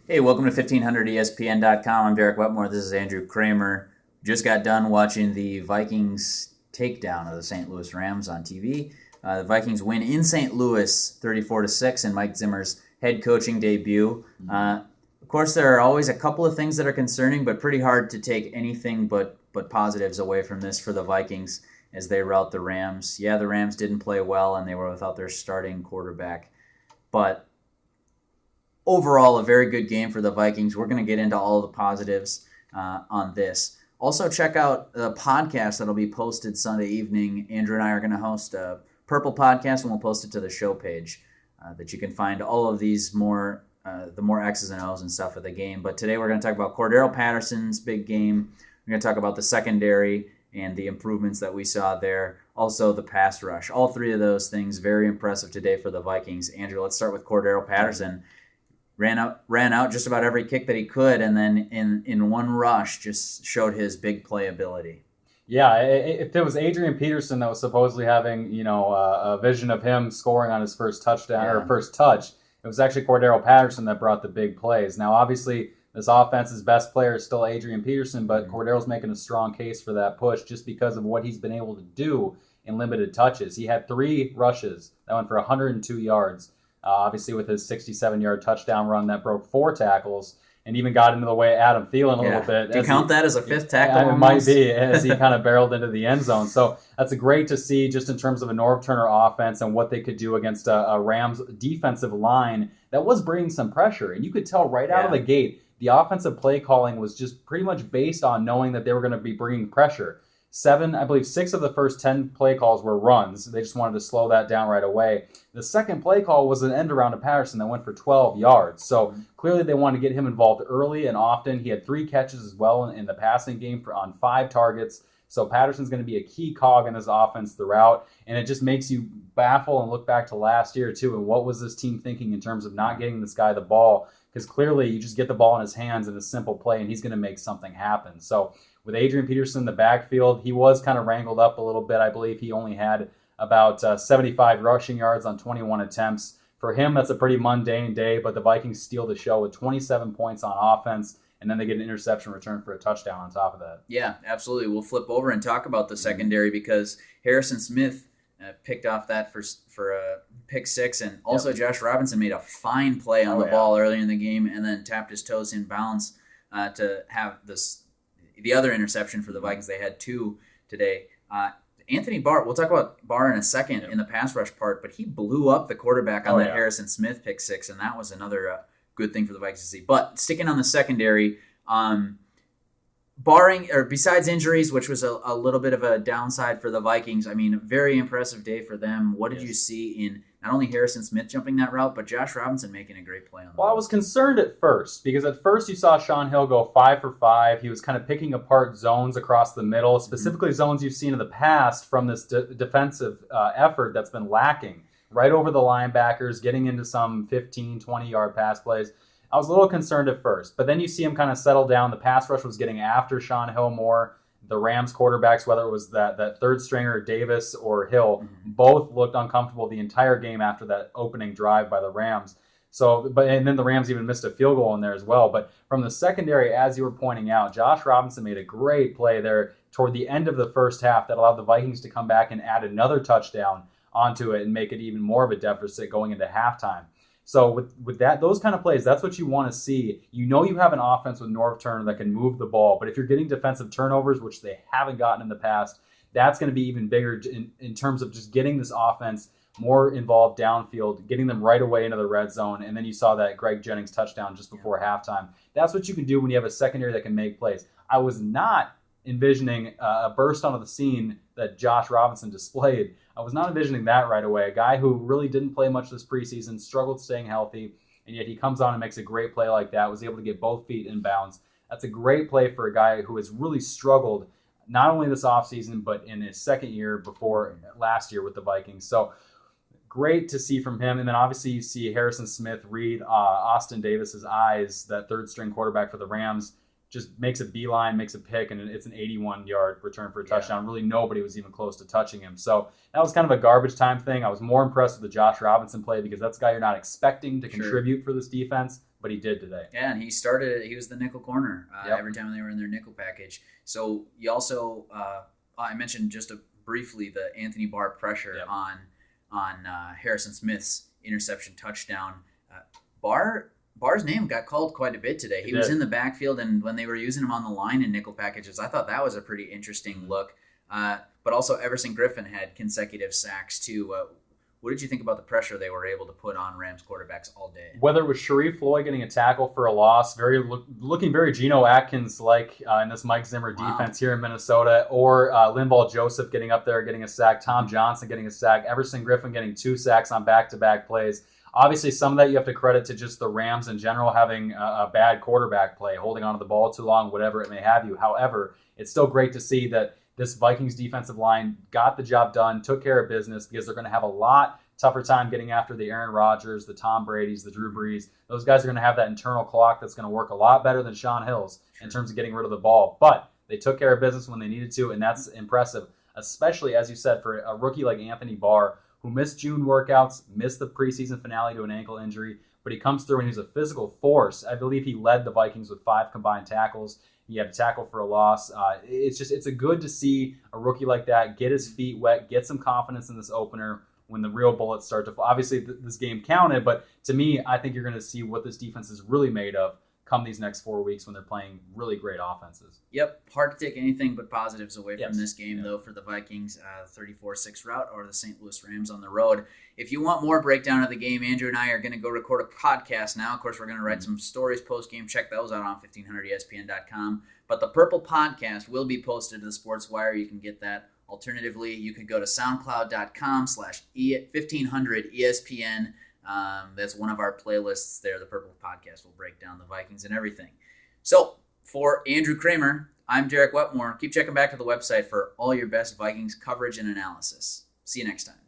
Hey, welcome to 1500ESPN.com. I'm Derek Wetmore. This is Andrew Kramer. Just got done watching the Vikings takedown of the St. Louis Rams on TV. The Vikings win in St. Louis 34-6 in Mike Zimmer's head coaching debut. Of course, there are always a couple of things that are concerning, but pretty hard to take anything but positives away from this for the Vikings as they rout the Rams. Yeah, the Rams didn't play well, and they were without their starting quarterback. But overall, a very good game for the Vikings. We're going to get into all the positives on this. Also, check out the podcast that'll be posted Sunday evening. Andrew and I are going to host a Purple podcast, and we'll post it to the show page that you can find all of these the more X's and O's and stuff of the game. But today we're going to talk about Cordarrelle Patterson's big game. We're going to talk about the secondary and the improvements that we saw there. Also, the pass rush. All three of those things very impressive today for the Vikings. Andrew, let's start with Cordarrelle Patterson. Ran out just about every kick that he could, and then in one rush just showed his big playability. Yeah, if it was Adrian Peterson that was supposedly having, a vision of him scoring on his first touchdown or first touch, it was actually Cordarrelle Patterson that brought the big plays. Now, obviously, this offense's best player is still Adrian Peterson, but Cordarrelle's making a strong case for that push just because of what he's been able to do in limited touches. He had 3 rushes that went for 102 yards. Obviously, with his 67-yard touchdown run that broke 4 tackles and even got into the way of Adam Thielen a little bit. Do you count that as a 5th tackle? It might be, as he kind of barreled into the end zone. So that's great to see just in terms of a Norv Turner offense and what they could do against a Rams defensive line that was bringing some pressure. And you could tell right out of the gate, the offensive play calling was just pretty much based on knowing that they were going to be bringing pressure. 6 of the first 10 play calls were runs. They just wanted to slow that down right away. The second play call was an end around to Patterson that went for 12 yards. So clearly they wanted to get him involved early and often. He had 3 catches as well in the passing game on 5 targets. So Patterson's going to be a key cog in this offense throughout. And it just makes you baffle and look back to last year too. And what was this team thinking in terms of not getting this guy the ball? Because clearly you just get the ball in his hands in a simple play and he's going to make something happen. So with Adrian Peterson in the backfield, he was kind of wrangled up a little bit. I believe he only had about 75 rushing yards on 21 attempts. For him, that's a pretty mundane day, but the Vikings steal the show with 27 points on offense, and then they get an interception return for a touchdown on top of that. Yeah, absolutely. We'll flip over and talk about the secondary because Harrison Smith picked off that for a pick 6, and also Josh Robinson made a fine play on the ball earlier in the game and then tapped his toes in bounds to have the other interception for the Vikings. They had 2 today. Anthony Barr, we'll talk about Barr in a second in the pass rush part, but he blew up the quarterback on that Harrison Smith pick 6, and that was another good thing for the Vikings to see. But sticking on the secondary, besides injuries, which was a little bit of a downside for the Vikings, I mean, very impressive day for them. What did you see in not only Harrison Smith jumping that route, but Josh Robinson making a great play on that? Well, I was concerned at first because at first you saw Shaun Hill go 5 for 5. He was kind of picking apart zones across the middle, specifically zones you've seen in the past from this defensive effort that's been lacking. Right over the linebackers, getting into some 15, 20-yard pass plays. I was a little concerned at first, but then you see him kind of settle down. The pass rush was getting after Shaun Hill more. The Rams quarterbacks, whether it was that third stringer, Davis or Hill, both looked uncomfortable the entire game after that opening drive by the Rams. And then the Rams even missed a field goal in there as well. But from the secondary, as you were pointing out, Josh Robinson made a great play there toward the end of the first half that allowed the Vikings to come back and add another touchdown onto it and make it even more of a deficit going into halftime. So with those kind of plays, that's what you want to see. You know you have an offense with Norv Turner that can move the ball, but if you're getting defensive turnovers, which they haven't gotten in the past, that's going to be even bigger in terms of just getting this offense more involved downfield, getting them right away into the red zone, and then you saw that Greg Jennings touchdown just before halftime. That's what you can do when you have a secondary that can make plays. I was not envisioning a burst onto the scene that Josh Robinson displayed. I was not envisioning that right away. A guy who really didn't play much this preseason, struggled staying healthy, and yet he comes on and makes a great play like that, was able to get both feet in bounds. That's a great play for a guy who has really struggled not only this offseason, but in his second year before last year with the Vikings. So great to see from him. And then obviously you see Harrison Smith read Austin Davis's eyes, that third string quarterback for the Rams, just makes a beeline, makes a pick, and it's an 81-yard return for a touchdown. Really nobody was even close to touching him. So that was kind of a garbage time thing. I was more impressed with the Josh Robinson play because that's a guy you're not expecting to contribute for this defense. but he did today. Yeah, and he was the nickel corner every time they were in their nickel package. So you also, I mentioned just briefly the Anthony Barr pressure on Harrison Smith's interception touchdown. Barr's name got called quite a bit today. He was in the backfield, and when they were using him on the line in nickel packages, I thought that was a pretty interesting look. But also Everson Griffin had consecutive sacks too. What did you think about the pressure they were able to put on Rams quarterbacks all day? Whether it was Sharif Floyd getting a tackle for a loss, looking very Geno Atkins-like in this Mike Zimmer defense here in Minnesota, or Linval Joseph getting up there, getting a sack, Tom Johnson getting a sack, Everson Griffin getting 2 sacks on back-to-back plays. Obviously, some of that you have to credit to just the Rams in general having a bad quarterback play, holding onto the ball too long, whatever it may have you. However, it's still great to see that this Vikings defensive line got the job done, took care of business, because they're going to have a lot tougher time getting after the Aaron Rodgers, the Tom Brady's, the Drew Brees. Those guys are going to have that internal clock that's going to work a lot better than Sean Hill's in terms of getting rid of the ball. But they took care of business when they needed to, and that's impressive, especially, as you said, for a rookie like Anthony Barr, who missed June workouts, missed the preseason finale to an ankle injury, but he comes through and he's a physical force. I believe he led the Vikings with 5 combined tackles. He had a tackle for a loss. It's a good to see a rookie like that get his feet wet, get some confidence in this opener when the real bullets start to fall. Obviously, this game counted, but to me, I think you're going to see what this defense is really made of come these next 4 weeks when they're playing really great offenses. Yep, hard to take anything but positives away from this game, though, for the Vikings, 34-6 route, or the St. Louis Rams on the road. If you want more breakdown of the game, Andrew and I are going to go record a podcast now. Of course, we're going to write some stories post-game. Check those out on 1500ESPN.com. But the Purple Podcast will be posted to the Sports Wire. You can get that. Alternatively, you could go to soundcloud.com/1500ESPN. That's one of our playlists there. The Purple Podcast will break down the Vikings and everything. So, for Andrew Kramer, I'm Derek Wetmore. Keep checking back to the website for all your best Vikings coverage and analysis. See you next time.